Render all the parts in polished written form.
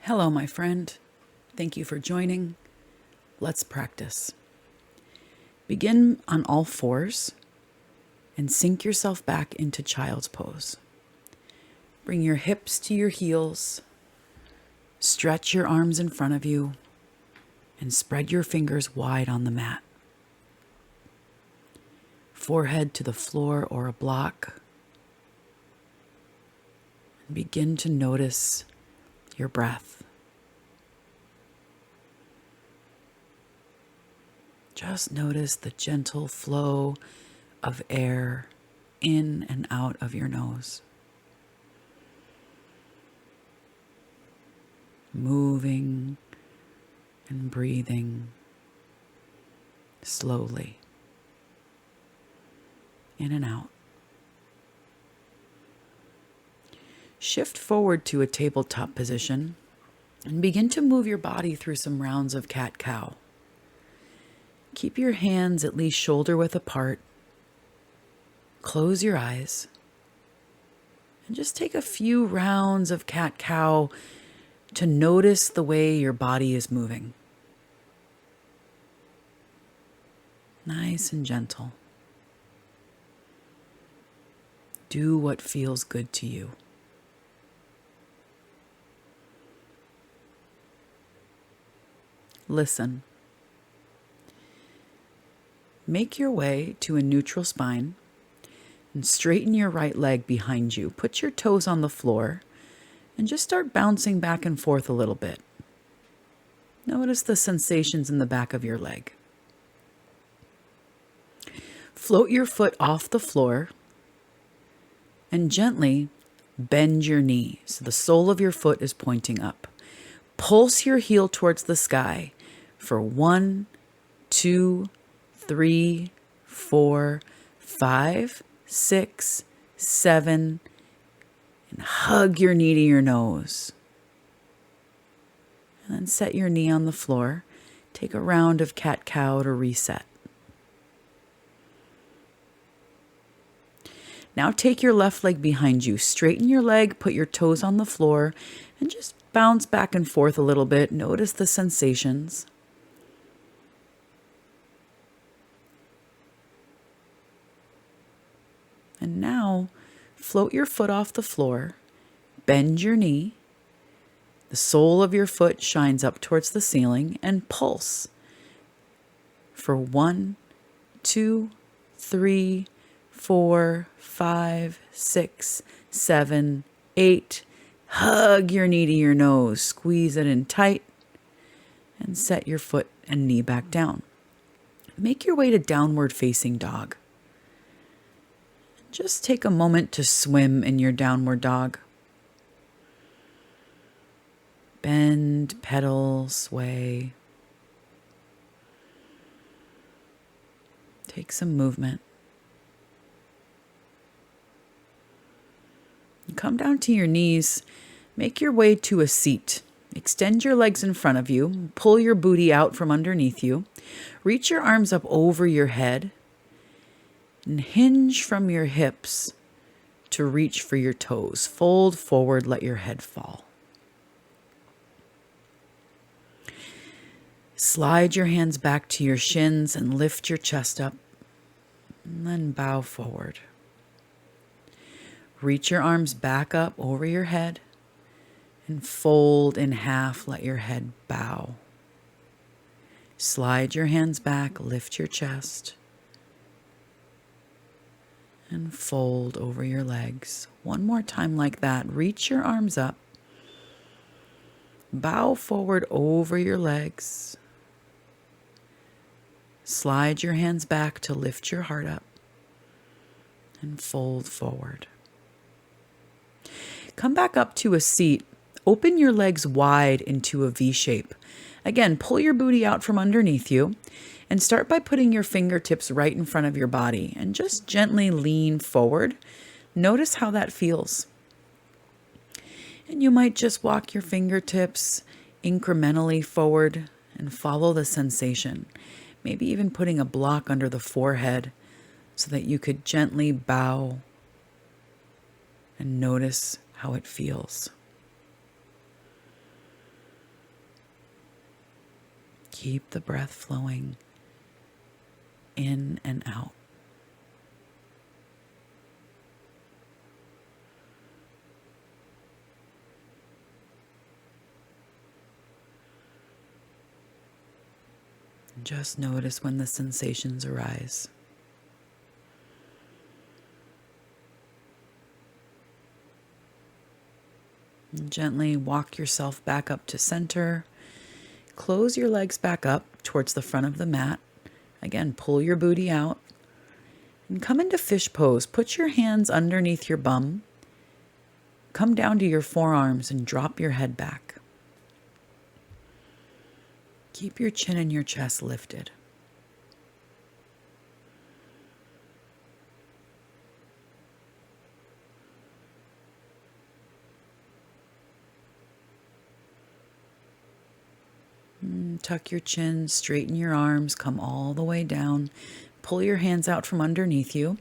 Hello, my friend. Thank you for joining. Let's practice. Begin on all fours and sink yourself back into child's pose. Bring your hips to your heels. Stretch your arms in front of you and spread your fingers wide on the mat. Forehead to the floor or a block. And begin to notice your breath. Just notice the gentle flow of air in and out of your nose. Moving and breathing slowly in and out. Shift forward to a tabletop position and begin to move your body through some rounds of cat-cow. Keep your hands at least shoulder width apart. Close your eyes and just take a few rounds of cat-cow to notice the way your body is moving. Nice and gentle. Do what feels good to you. Listen. Make your way to a neutral spine and straighten your right leg behind you. Put your toes on the floor and just start bouncing back and forth a little bit. Notice the sensations in the back of your leg. Float your foot off the floor and gently bend your knee so the sole of your foot is pointing up. Pulse your heel towards the sky for 1, 2, 3, 4, 5, 6, 7, and hug your knee to your nose. And then set your knee on the floor. Take a round of cat-cow to reset. Now take your left leg behind you. Straighten your leg, put your toes on the floor, and just bounce back and forth a little bit. Notice the sensations. And now, float your foot off the floor, bend your knee, the sole of your foot shines up towards the ceiling, and pulse for 1, 2, 3, 4, 5, 6, 7, 8. Hug your knee to your nose, squeeze it in tight, and set your foot and knee back down. Make your way to downward facing dog. Just take a moment to swim in your downward dog. Bend, pedal, sway. Take some movement. Come down to your knees. Make your way to a seat. Extend your legs in front of you. Pull your booty out from underneath you. Reach your arms up over your head. And hinge from your hips to reach for your toes. Fold forward, let your head fall. Slide your hands back to your shins and lift your chest up. And then bow forward. Reach your arms back up over your head and fold in half, let your head bow. Slide your hands back, lift your chest. And fold over your legs. One more time like that. Reach your arms up. Bow forward over your legs. Slide your hands back to lift your heart up. And fold forward. Come back up to a seat. Open your legs wide into a V shape. Again, pull your booty out from underneath you. And start by putting your fingertips right in front of your body and just gently lean forward. Notice how that feels. And you might just walk your fingertips incrementally forward and follow the sensation. Maybe even putting a block under the forehead so that you could gently bow and notice how it feels. Keep the breath flowing in and out. Just notice when the sensations arise. And gently walk yourself back up to center. Close your legs back up towards the front of the mat. Again, pull your booty out. And come into fish pose. Put your hands underneath your bum. Come down to your forearms and drop your head back. Keep your chin and your chest lifted. Tuck your chin, straighten your arms, come all the way down. Pull your hands out from underneath you.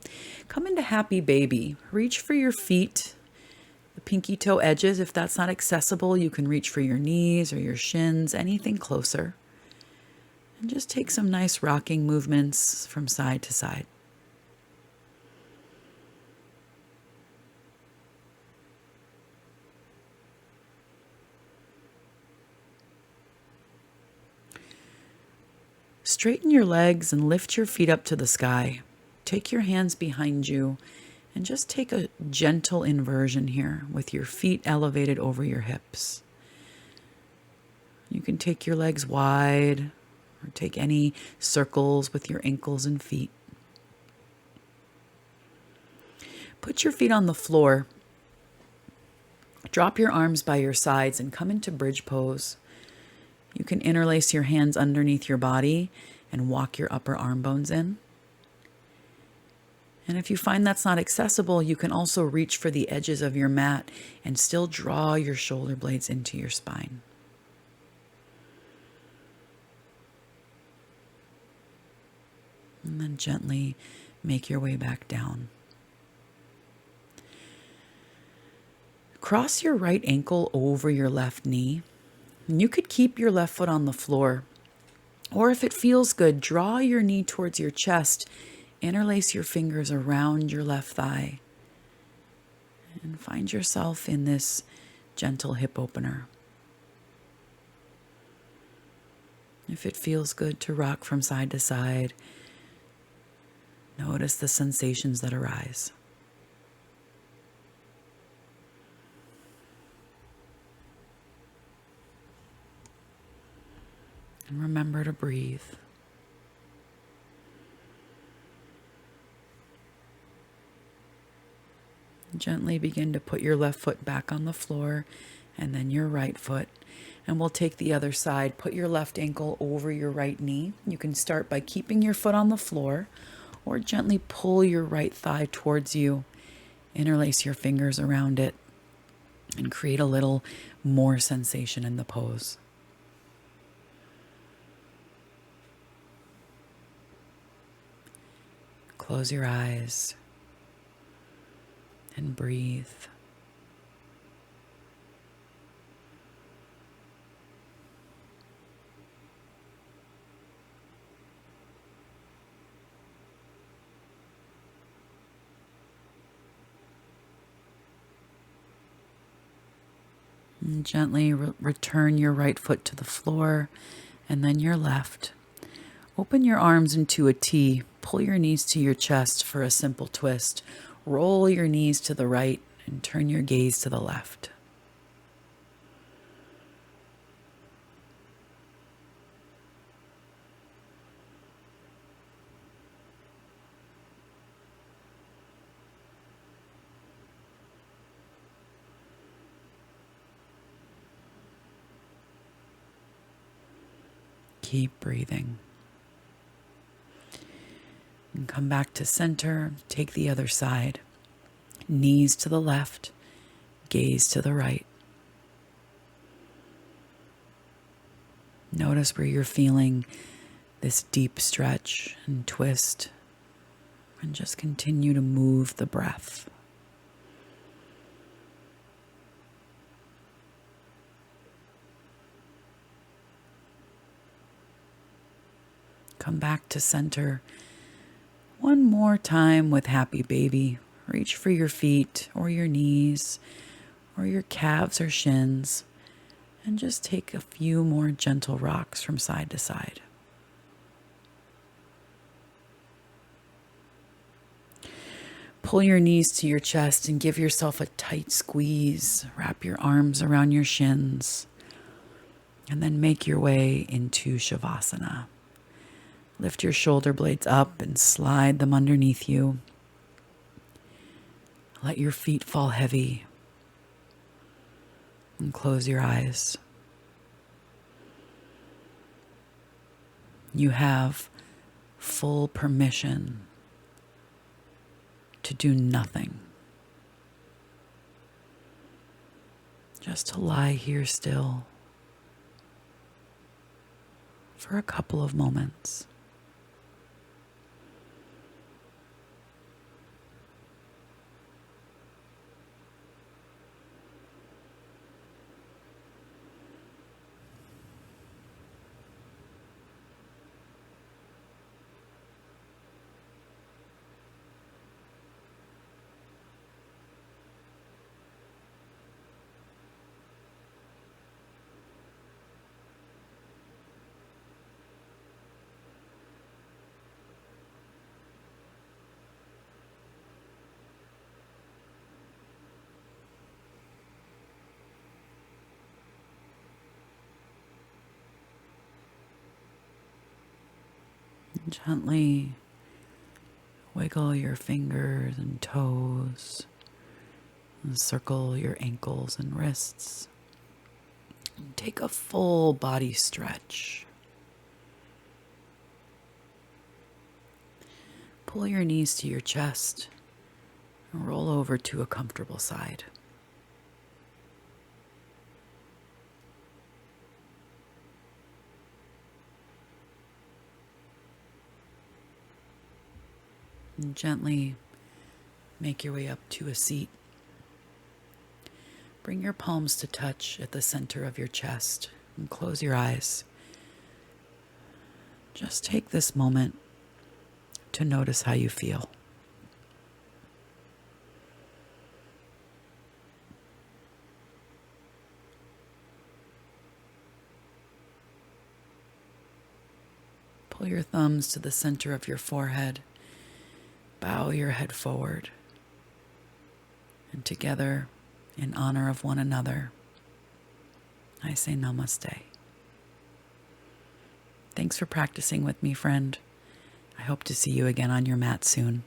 Come into happy baby. Reach for your feet, the pinky toe edges. If that's not accessible, you can reach for your knees or your shins, anything closer. And just take some nice rocking movements from side to side. Straighten your legs and lift your feet up to the sky. Take your hands behind you and just take a gentle inversion here with your feet elevated over your hips. You can take your legs wide or take any circles with your ankles and feet. Put your feet on the floor. Drop your arms by your sides and come into bridge pose. You can interlace your hands underneath your body and walk your upper arm bones in. And if you find that's not accessible, you can also reach for the edges of your mat and still draw your shoulder blades into your spine. And then gently make your way back down. Cross your right ankle over your left knee. And you could keep your left foot on the floor. Or if it feels good, draw your knee towards your chest. Interlace your fingers around your left thigh. And find yourself in this gentle hip opener. If it feels good to rock from side to side, notice the sensations that arise. And remember to breathe. Gently begin to put your left foot back on the floor and then your right foot. And we'll take the other side. Put your left ankle over your right knee. You can start by keeping your foot on the floor or gently pull your right thigh towards you. Interlace your fingers around it and create a little more sensation in the pose. Close your eyes and breathe. And gently return your right foot to the floor and then your left. Open your arms into a T. Pull your knees to your chest for a simple twist. Roll your knees to the right and turn your gaze to the left. Keep breathing. And come back to center. Take the other side. Knees to the left. Gaze to the right. Notice where you're feeling this deep stretch and twist. And just continue to move the breath. Come back to center one more time with happy baby. Reach for your feet or your knees or your calves or shins, and just take a few more gentle rocks from side to side. Pull your knees to your chest and give yourself a tight squeeze. Wrap your arms around your shins, and then make your way into Shavasana. Lift your shoulder blades up and slide them underneath you. Let your feet fall heavy and close your eyes. You have full permission to do nothing. Just to lie here still for a couple of moments. Gently wiggle your fingers and toes, and circle your ankles and wrists. Take a full body stretch. Pull your knees to your chest and roll over to a comfortable side. And gently make your way up to a seat. Bring your palms to touch at the center of your chest and close your eyes. Just take this moment to notice how you feel. Pull your thumbs to the center of your forehead. Bow your head forward, and together, in honor of one another, I say namaste. Thanks for practicing with me, friend. I hope to see you again on your mat soon.